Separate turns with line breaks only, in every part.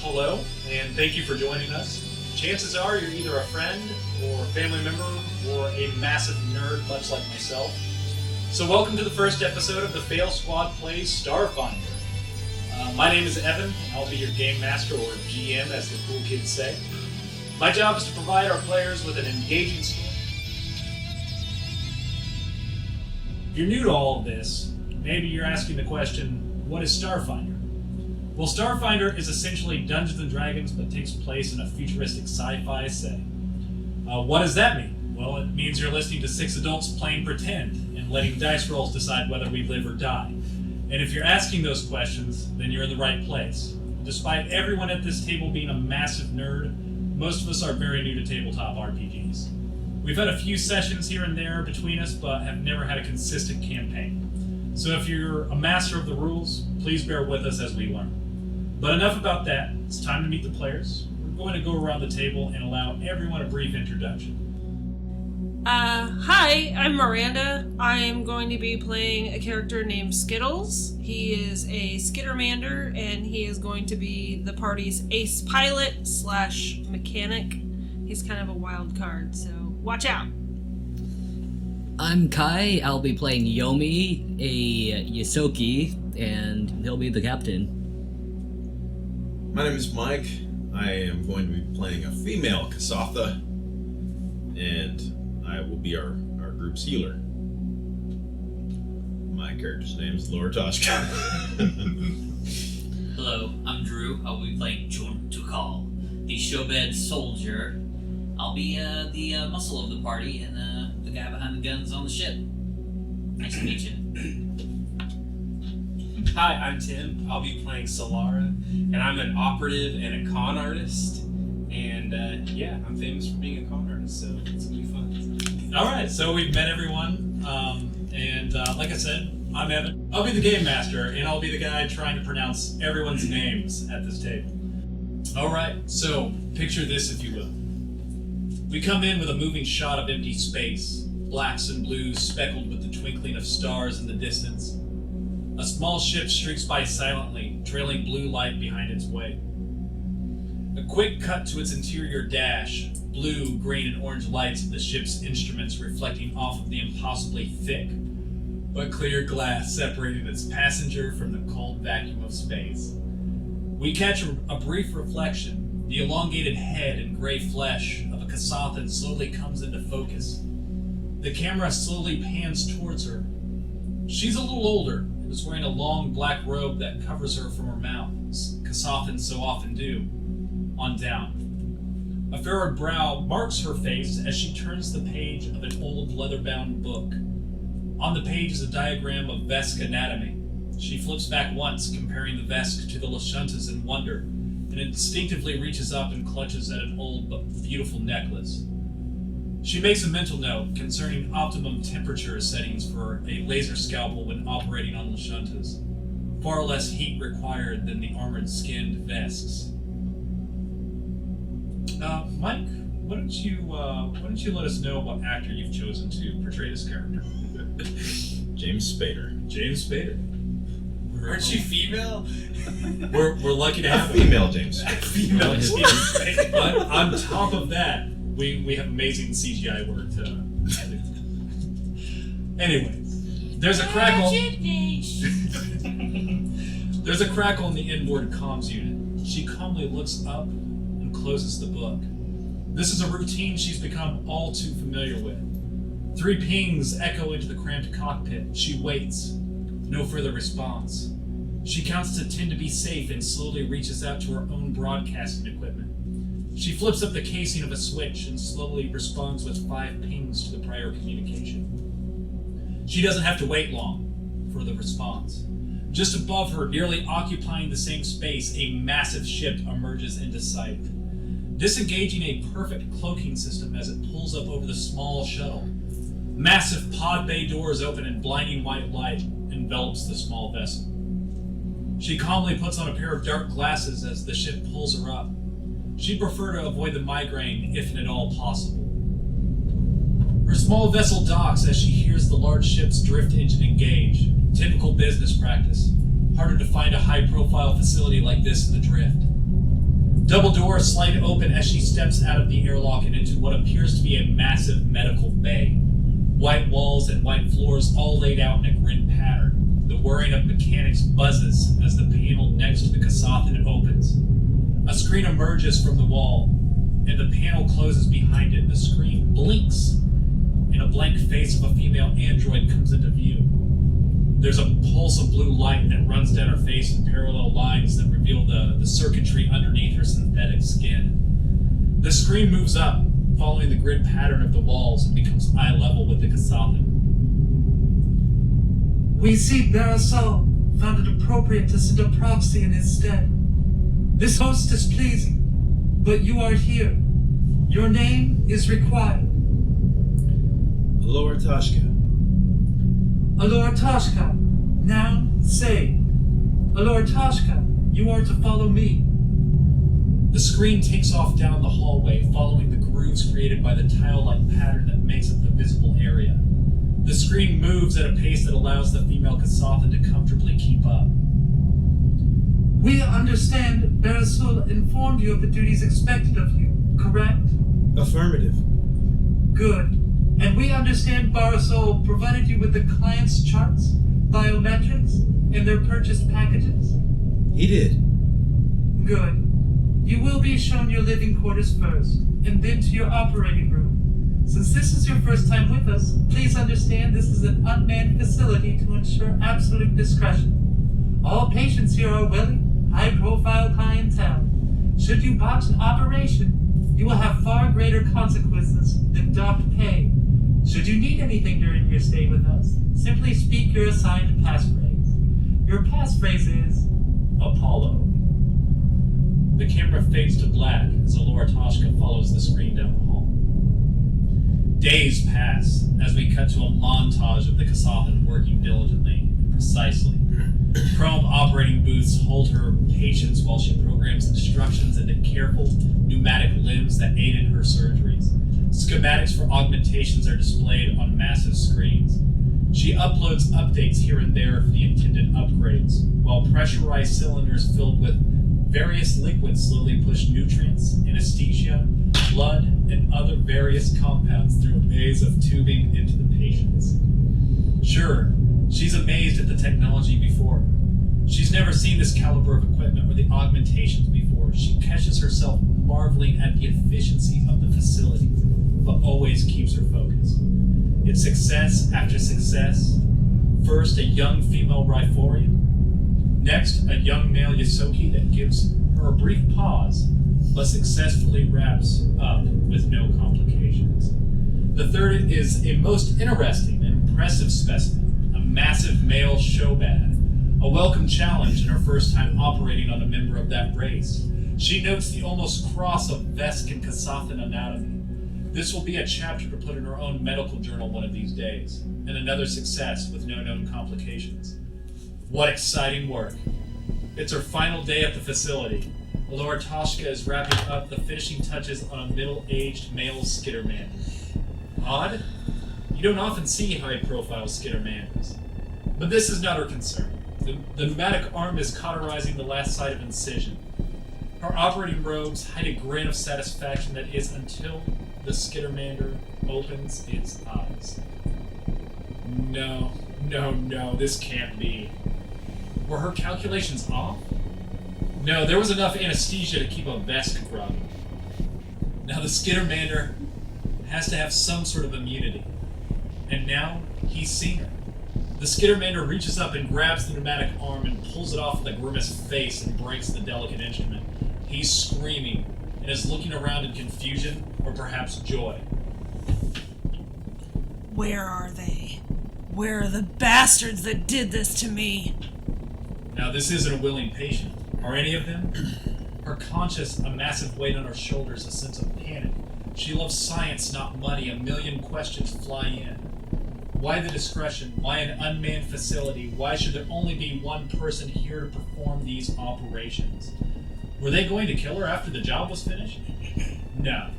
hello, and thank you for joining us. Chances are you're either a friend or a family member or a massive nerd much like myself. So welcome to the first episode of the Fail Squad Plays Starfinder. My name is Evan, and I'll be your game master, or GM as the cool kids say. My job is to provide our players with an engaging story. If you're new to all of this, maybe you're asking the question, what is Starfinder? Well, Starfinder is essentially Dungeons & Dragons, but takes place in a futuristic sci-fi setting. What does that mean? Well, it means you're listening to 6 adults playing pretend and letting dice rolls decide whether we live or die. And if you're asking those questions, then you're in the right place. Despite everyone at this table being a massive nerd, most of us are very new to tabletop RPGs. We've had a few sessions here and there between us, but have never had a consistent campaign. So if you're a master of the rules, please bear with us as we learn. But enough about that. It's time to meet the players. We're going to go around the table and allow everyone a brief introduction.
Hi, I'm Miranda. I am going to be playing a character named Skittles. He is a Skittermander, and he is going to be the party's ace pilot / mechanic. He's kind of a wild card, so watch out.
I'm Kai. I'll be playing Yomi, a Yosoki, and he'll be the captain.
My name is Mike. I am going to be playing a female Kasatha, and I will be our group's healer. My character's name is Laura Toshka.
Hello, I'm Drew. I'll be playing Jun Tukal, the showbed soldier. I'll be the muscle of the party and the guy behind the guns on the ship. Nice to meet you.
Hi, I'm Tim. I'll be playing Solara, and I'm an operative and a con artist. And I'm famous for being a con artist, so it's gonna be fun.
Alright, so we've met everyone, and like I said, I'm Evan. I'll be the game master, and I'll be the guy trying to pronounce everyone's names at this table. Alright, so picture this if you will. We come in with a moving shot of empty space, blacks and blues speckled with the twinkling of stars in the distance. A small ship streaks by silently, trailing blue light behind its way. A quick cut to its interior dash, blue, green, and orange lights of the ship's instruments reflecting off of the impossibly thick but clear glass separating its passenger from the cold vacuum of space. We catch a brief reflection. The elongated head and gray flesh of a Kasathan slowly comes into focus. The camera slowly pans towards her. She's a little older and is wearing a long black robe that covers her from her mouth, as Kasathans so often do, on down. A furrowed brow marks her face as she turns the page of an old leather-bound book. On the page is a diagram of Vesk anatomy. She flips back once, comparing the Vesk to the Lashuntas in wonder, and instinctively reaches up and clutches at an old but beautiful necklace. She makes a mental note concerning optimum temperature settings for a laser scalpel when operating on Lashuntas. Far less heat required than the armored-skinned Vesks. Mike, why don't you let us know what actor you've chosen to portray this character?
James Spader.
James Spader.
Aren't you female?
We're lucky to have
Female James.
female James Spader. But on top of that, we have amazing CGI work to do. Anyways, there's a crackle. There's a crackle in the inboard comms unit. She calmly looks up and closes the book. This is a routine she's become all too familiar with. 3 pings echo into the cramped cockpit. She waits. No further response. She counts to 10 to be safe and slowly reaches out to her own broadcasting equipment. She flips up the casing of a switch and slowly responds with 5 pings to the prior communication. She doesn't have to wait long for the response. Just above her, nearly occupying the same space, a massive ship emerges into sight, disengaging a perfect cloaking system as it pulls up over the small shuttle. Massive pod bay doors open and blinding white light envelops the small vessel. She calmly puts on a pair of dark glasses as the ship pulls her up. She'd prefer to avoid the migraine if at all possible. Her small vessel docks as she hears the large ship's drift engine engage. Typical business practice. Harder to find a high-profile facility like this in the drift. Double doors slide open as she steps out of the airlock and into what appears to be a massive medical bay. White walls and white floors all laid out in a grid pattern. The whirring of mechanics buzzes as the panel next to the Kasathan opens. A screen emerges from the wall, and the panel closes behind it. The screen blinks, and a blank face of a female android comes into view. There's a pulse of blue light that runs down her face in parallel lines that reveal the circuitry underneath her synthetic skin. The screen moves up, following the grid pattern of the walls, and becomes eye level with the Kasathan.
We see Barasol found it appropriate to send a proxy in his stead. This host is pleasing, but you are here. Your name is required.
Alora Tashka.
Alora Tashka, now say. Alora Tashka, you are to follow me.
The screen takes off down the hallway, following the grooves created by the tile-like pattern that makes up the visible area. The screen moves at a pace that allows the female Kasathan to comfortably keep up.
We understand Barasul informed you of the duties expected of you, correct?
Affirmative.
Good. And we understand Barasol provided you with the client's charts, biometrics, and their purchased packages?
He did.
Good. You will be shown your living quarters first, and then to your operating room. Since this is your first time with us, please understand this is an unmanned facility to ensure absolute discretion. All patients here are willing, high-profile clientele. Should you botch an operation, you will have far greater consequences than docked pay. Should you need anything during your stay with us, simply speak your assigned passphrase. Your passphrase is Apollo.
The camera fades to black as Alora Tashka follows the screen down the hall. Days pass as we cut to a montage of the Kasathan working diligently and precisely. Chrome operating booths hold her patience while she programs instructions into careful pneumatic limbs that aid in her surgeries. Schematics for augmentations are displayed on massive screens. She uploads updates here and there for the intended upgrades, while pressurized cylinders filled with various liquids slowly push nutrients, anesthesia, blood, and other various compounds through a maze of tubing into the patients. Sure, she's amazed at the technology before her. She's never seen this caliber of equipment or the augmentations before. She catches herself marveling at the efficiency of the facility, but always keeps her focus. It's success after success. First, a young female Riforian. Next, a young male Yosoki that gives her a brief pause, but successfully wraps up with no complications. The third is a most interesting and impressive specimen, a massive male Shobad, a welcome challenge in her first time operating on a member of that race. She notes the almost cross of Vesk and Kasathan anatomy. This will be a chapter to put in her own medical journal one of these days, and another success with no known complications. What exciting work. It's her final day at the facility. Alora Tashka is wrapping up the finishing touches on a middle-aged male skitterman. Odd? You don't often see high-profile skittermans. But this is not her concern. The pneumatic arm is cauterizing the last site of incision. Her operating robes hide a grin of satisfaction that is until the skittermander opens its eyes. No, this can't be. Were her calculations off? No, there was enough anesthesia to keep a Vesk grub. Now the skittermander has to have some sort of immunity. And now he's seen her. The skittermander reaches up and grabs the pneumatic arm and pulls it off with a grimaced face and breaks the delicate instrument. He's screaming and is looking around in confusion or perhaps joy.
Where are they? Where are the bastards that did this to me?
Now this isn't a willing patient. Are any of them? Her conscience, a massive weight on her shoulders, a sense of panic. She loves science, not money. A million questions fly in. Why the discretion? Why an unmanned facility? Why should there only be one person here to perform these operations? Were they going to kill her after the job was finished? No,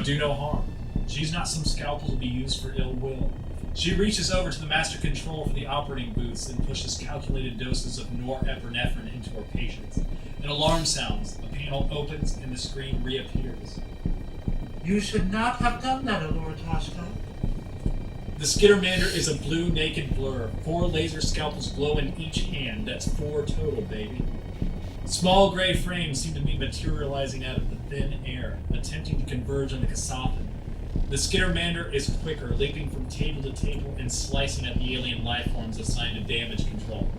do no harm. She's not some scalpel to be used for ill will. She reaches over to the master control for the operating booths and pushes calculated doses of norepinephrine into her patients. An alarm sounds, a panel opens, and the screen reappears.
You should not have done that, Alora Toshka.
The Skittermander is a blue naked blur. 4 laser scalpels glow in each hand. That's 4 total, baby. Small gray frames seem to be materializing out of the thin air, attempting to converge on the Kasathan. The Skittermander is quicker, leaping from table to table and slicing at the alien lifeforms assigned to damage control.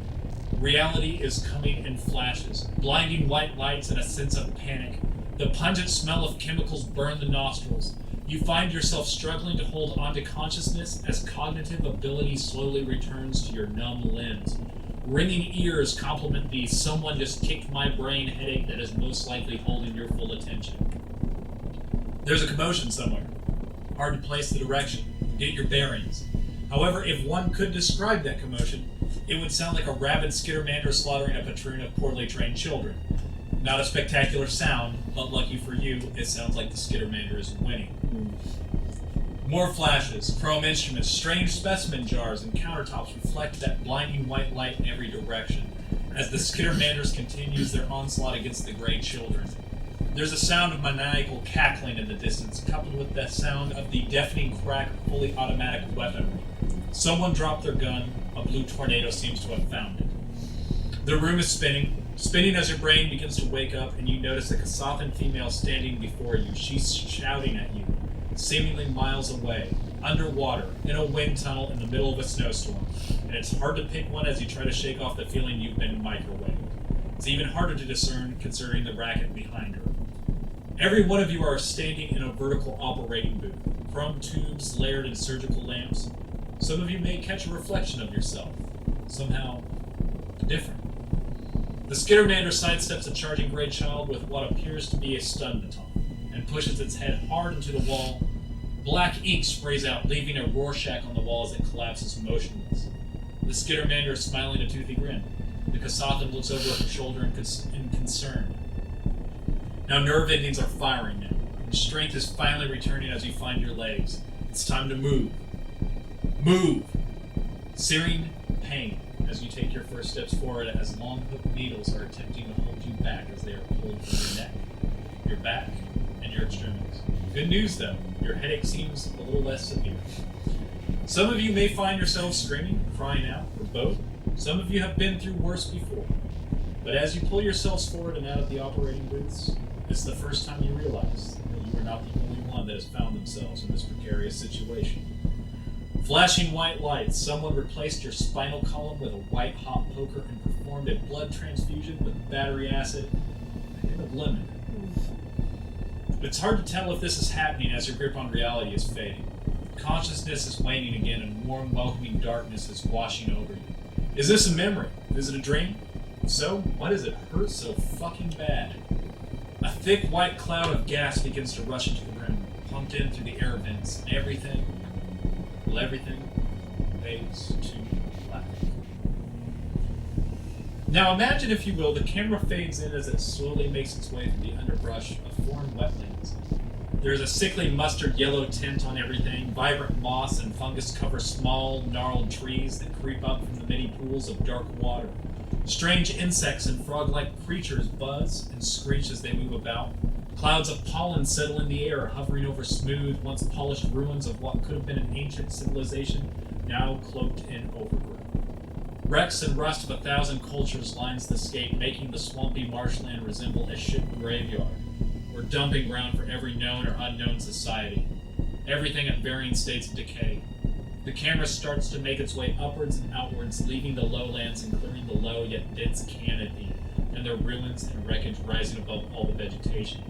Reality is coming in flashes, blinding white lights and a sense of panic. The pungent smell of chemicals burn the nostrils. You find yourself struggling to hold onto consciousness as cognitive ability slowly returns to your numb limbs. Ringing ears complement the "someone just kicked my brain" headache that is most likely holding your full attention. There's a commotion somewhere. Hard to place the direction, get your bearings. However, if one could describe that commotion, it would sound like a rabid Skittermander slaughtering a patroon of poorly trained children. Not a spectacular sound, but lucky for you, it sounds like the Skittermander is winning. More flashes, chrome instruments, strange specimen jars, and countertops reflect that blinding white light in every direction as the Skittermanders continues their onslaught against the gray children. There's a sound of maniacal cackling in the distance, coupled with the sound of the deafening crack of fully automatic weaponry. Someone dropped their gun. A blue tornado seems to have found it. The room is spinning as your brain begins to wake up, and you notice a Kasathan female standing before you. She's shouting at you, seemingly miles away, underwater, in a wind tunnel in the middle of a snowstorm, and it's hard to pick one as you try to shake off the feeling you've been microwaved. It's even harder to discern considering the racket behind her. Every one of you are standing in a vertical operating booth, chrome tubes layered in surgical lamps. Some of you may catch a reflection of yourself, somehow different. The Skittermander sidesteps a charging gray child with what appears to be a stun baton, and pushes its head hard into the wall. Black ink sprays out, leaving a Rorschach on the wall as it collapses motionless. The Skittermander is smiling a toothy grin. The Kasathan looks over her shoulder in concern. Now nerve endings are firing now. Your strength is finally returning as you find your legs. It's time to move. Move! Searing pain as you take your first steps forward as long hook needles are attempting to hold you back as they are pulled from your neck, your back, and your extremities. Good news though, your headache seems a little less severe. Some of you may find yourselves screaming, crying out, or both. Some of you have been through worse before. But as you pull yourselves forward and out of the operating booths, it's the first time you realize that you are not the only one that has found themselves in this precarious situation. Flashing white lights, someone replaced your spinal column with a white hot poker and performed a blood transfusion with battery acid and a hint of lemon. It's hard to tell if this is happening as your grip on reality is fading. Consciousness is waning again and warm, welcoming darkness is washing over you. Is this a memory? Is it a dream? If so, why does it hurt so fucking bad? A thick white cloud of gas begins to rush into the room, pumped in through the air vents, and everything fades to black. Now imagine, if you will, the camera fades in as it slowly makes its way through the underbrush of foreign wetlands. There is a sickly mustard yellow tint on everything. Vibrant moss and fungus cover small, gnarled trees that creep up from the many pools of dark water. Strange insects and frog-like creatures buzz and screech as they move about. Clouds of pollen settle in the air, hovering over smooth, once polished ruins of what could have been an ancient civilization, now cloaked in overgrowth. Wrecks and rust of 1,000 cultures lines the scape, making the swampy marshland resemble a ship graveyard, or dumping ground for every known or unknown society. Everything at varying states of decay. The camera starts to make its way upwards and outwards, leaving the lowlands and clearing the low yet dense canopy, and their ruins and wreckage rising above all the vegetation.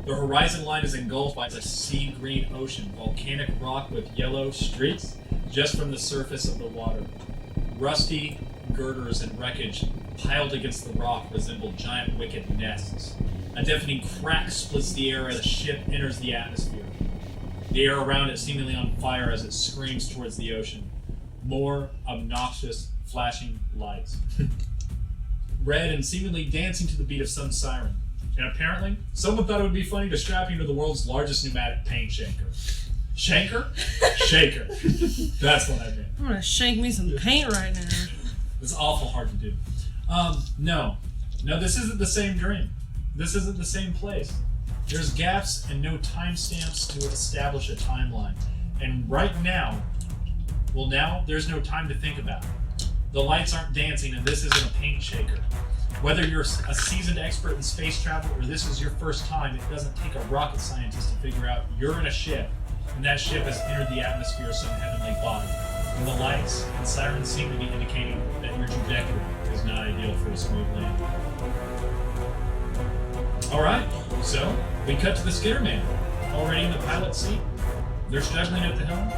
The horizon line is engulfed by a sea-green ocean, volcanic rock with yellow streaks just from the surface of the water. Rusty girders and wreckage piled against the rock resemble giant wicked nests. A deafening crack splits the air as the ship enters the atmosphere. The air around it seemingly on fire as it screams towards the ocean. More obnoxious, flashing lights. Red and seemingly dancing to the beat of some siren. And apparently, someone thought it would be funny to strap you to the world's largest pneumatic paint shaker. Shanker? Shaker. That's what I meant.
I'm gonna shank me some paint right now.
It's awful hard to do. No, this isn't the same dream. This isn't the same place. There's gaps and no timestamps to establish a timeline. And right now, there's no time to think about it. The lights aren't dancing, and this isn't a paint shaker. Whether you're a seasoned expert in space travel or this is your first time, it doesn't take a rocket scientist to figure out you're in a ship, and that ship has entered the atmosphere of some heavenly body. And the lights and sirens seem to be indicating that your trajectory is not ideal for a smooth landing. Alright, so we cut to the skidder man, already in the pilot seat. They're struggling at the helm,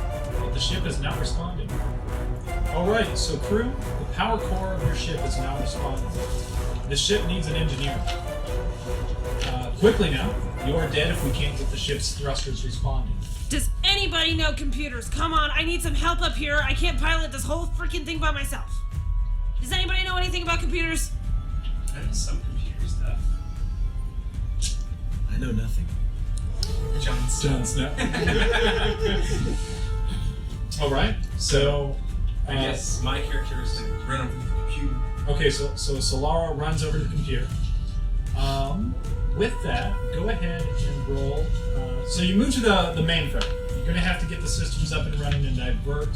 but the ship is not responding. Alright, so crew, the power core of your ship is not responding. The ship needs an engineer. Quickly now, you're dead if we can't get the ship's thrusters responding.
Does anybody know computers? Come on, I need some help up here. I can't pilot this whole freaking thing by myself. Does anybody know anything about computers?
I know some computer stuff.
I know nothing.
Jon Snow.
Alright, so...
I guess my character is to run over the computer.
Okay, so Solara runs over to the computer. With that, go ahead and roll. So you move to the mainframe. You're going to have to get the systems up and running and divert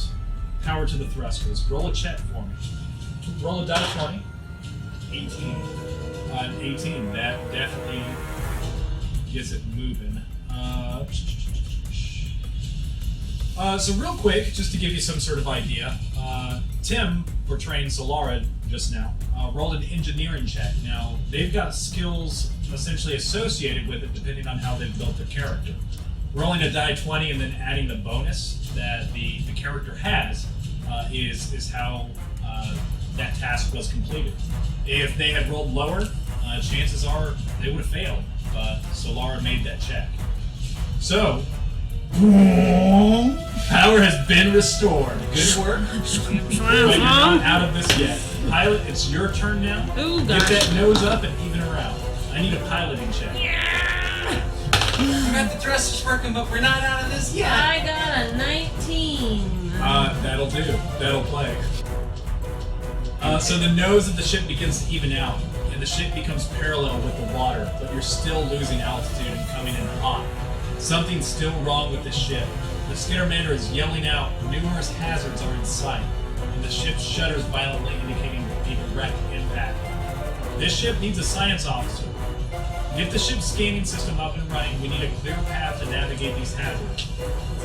power to the thrusters. Roll a check for me. Roll a die 20. 18. An 18. That definitely gets it moving. So real quick, just to give you some sort of idea, Tim, portraying Solara just now, rolled an engineering check. Now, they've got skills essentially associated with it depending on how they've built their character. Rolling a die 20 and then adding the bonus that the character has is how that task was completed. If they had rolled lower, chances are they would have failed, but Solara made that check. So, power has been restored. Good work. But you're not out of this yet. Pilot, it's your turn now.
Ooh,
Get
gosh.
that nose up and even her out. I need a piloting check.
We got the thrusters working, but we're not out of this yet.
I got a 19.
That'll do. That'll play. So the nose of the ship begins to even out, and the ship becomes parallel with the water, but you're still losing altitude and coming in hot. Something's still wrong with the ship. The skittermander is yelling out, numerous hazards are in sight, and the ship shudders violently, indicating a direct impact. This ship needs a science officer. Get the ship's scanning system up and running. We need a clear path to navigate these hazards.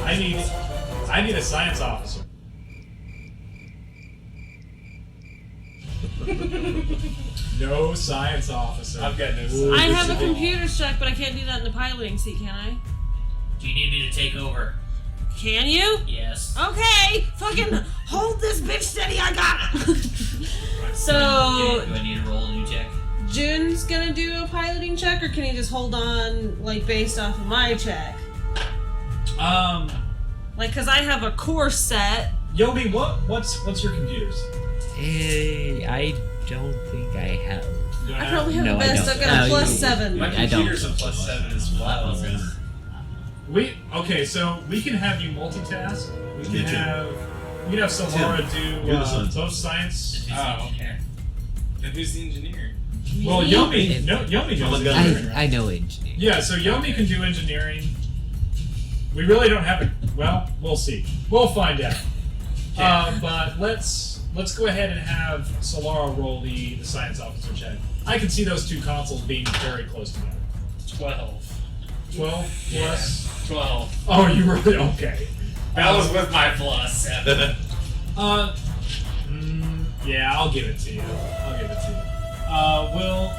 I need a science officer. No science officer.
I've got no
Ooh,
I
science.
have a computer check, but I can't do that in the piloting seat, can I?
Do you need me to take over?
Can you?
Yes.
Okay, fucking hold this bitch steady, I got it!
Yeah,
So,
do I need to roll a new check?
June's gonna do a piloting check, or can he just hold on, like, based off of my check? Like, cause I have a course set.
Yobi, what's your computers?
I don't think I have.
You don't
I
have-
probably have
No,
the
I
best.
don't.
I've got a
No,
plus
you-
7.
My
I don't.
computer's a +7 as well.
Okay, so we can have you multitask. We
Me
can
too.
have Solara
You're
do
the son.
both science.
Oh, okay. Then who's the engineer?
Well, Yomi knows engineering, right?
I know engineering.
Yeah, so Yomi can do engineering. We really don't have it. Well, we'll see. We'll find out. But let's go ahead and have Solara roll the science officer check. I can see those two consoles being very close together.
12.
12 plus.
12.
Oh, you really okay?
That was with my plus.
Yeah, I'll give it to you.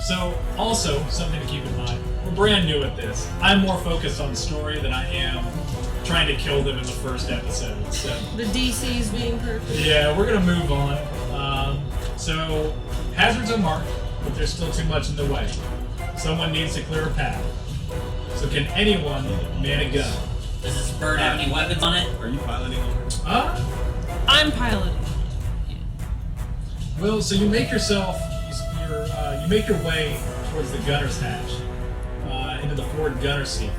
So also something to keep in mind. We're brand new at this. I'm more focused on the story than I am trying to kill them in the first episode. So
The DC's being perfect.
yeah, we're gonna move on. So hazards are marked, but there's still too much in the way. Someone needs to clear a path. So can anyone man a gun?
Does this bird have any weapons on it?
Are you piloting over?
I'm piloting.
Well, so you make yourself, you make your way towards the gunner's hatch, into the forward gunner seat.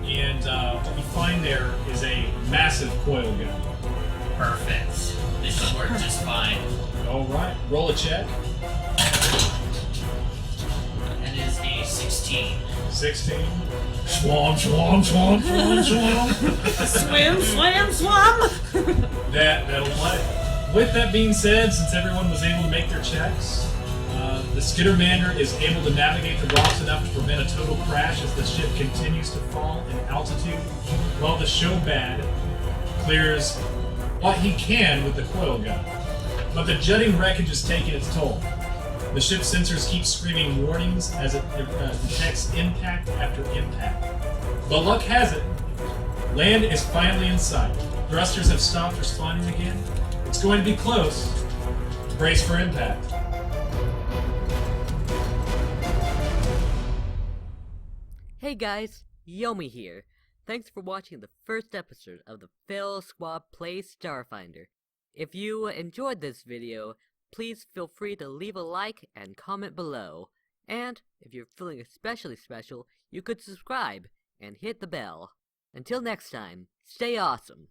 and what you find there is a massive coil gun.
Perfect. This should work just fine.
All right, roll a check.
That is a 16.
16. Swam, swam, swam, swam, swam.
Swim, swam, swam!
That'll play. With that being said, since everyone was able to make their checks, the Skittermander is able to navigate the rocks enough to prevent a total crash as the ship continues to fall in altitude, while the Showbad clears what he can with the coil gun. But the jutting wreckage is taking its toll. The ship's sensors keep screaming warnings as it detects impact after impact. But luck has it, land is finally in sight. Thrusters have stopped responding again. It's going to be close. Brace for impact.
Hey guys, Yomi here. Thanks for watching the first episode of the Fail Squad Plays Starfinder. If you enjoyed this video, please feel free to leave a like and comment below. And if you're feeling especially special, you could subscribe and hit the bell. Until next time, stay awesome.